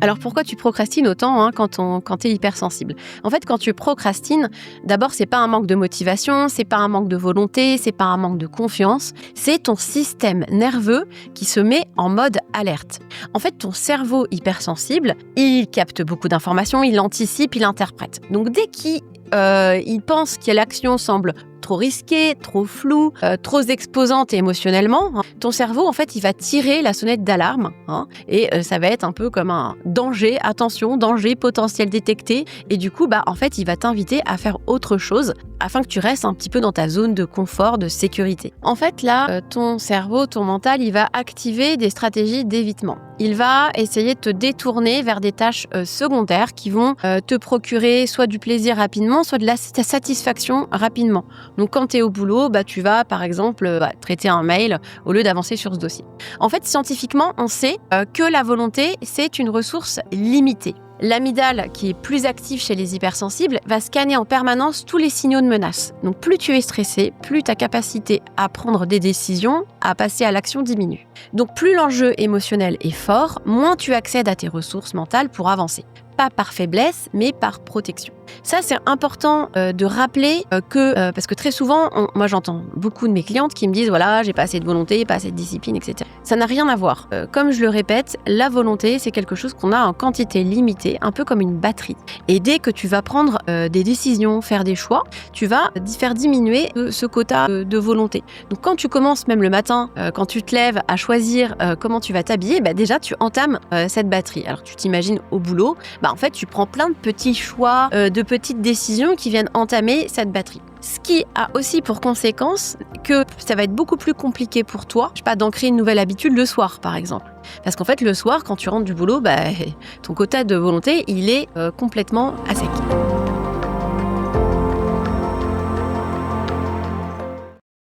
Alors pourquoi tu procrastines autant quand tu es hypersensible? En fait, quand tu procrastines, d'abord, c'est pas un manque de motivation, c'est pas un manque de volonté, c'est pas un manque de confiance, c'est ton système nerveux qui se met en mode alerte. En fait, ton cerveau hypersensible, il capte beaucoup d'informations, il anticipe, il interprète. Donc dès qu'il pense que l'action semble trop risquée, trop floue, trop exposante émotionnellement, ton cerveau, en fait, il va tirer la sonnette d'alarme et ça va être un peu comme un danger, attention, danger potentiel détecté. Et du coup, en fait, il va t'inviter à faire autre chose afin que tu restes un petit peu dans ta zone de confort, de sécurité. En fait, là, ton cerveau, ton mental, il va activer des stratégies d'évitement. Il va essayer de te détourner vers des tâches secondaires qui vont te procurer soit du plaisir rapidement, soit de la satisfaction rapidement. Donc, quand tu es au boulot, tu vas, par exemple, traiter un mail au lieu d'avancer sur ce dossier. En fait, scientifiquement, on sait que la volonté, c'est une ressource limitée. L'amygdale, qui est plus active chez les hypersensibles, va scanner en permanence tous les signaux de menace. Donc plus tu es stressé, plus ta capacité à prendre des décisions, à passer à l'action diminue. Donc plus l'enjeu émotionnel est fort, moins tu accèdes à tes ressources mentales pour avancer. Pas par faiblesse, mais par protection. Ça, c'est important de rappeler parce que très souvent, moi j'entends beaucoup de mes clientes qui me disent voilà, j'ai pas assez de volonté, pas assez de discipline, etc. Ça n'a rien à voir. Comme je le répète, la volonté, c'est quelque chose qu'on a en quantité limitée, un peu comme une batterie. Et dès que tu vas prendre des décisions, faire des choix, tu vas faire diminuer ce quota de volonté. Donc quand tu commences même le matin, quand tu te lèves à choisir comment tu vas t'habiller, déjà tu entames cette batterie. Alors tu t'imagines au boulot, en fait tu prends plein de petits choix, de petites décisions qui viennent entamer cette batterie. Ce qui a aussi pour conséquence que ça va être beaucoup plus compliqué pour toi, d'ancrer une nouvelle habitude le soir, par exemple. Parce qu'en fait, le soir, quand tu rentres du boulot, ton quota de volonté, il est complètement à sec.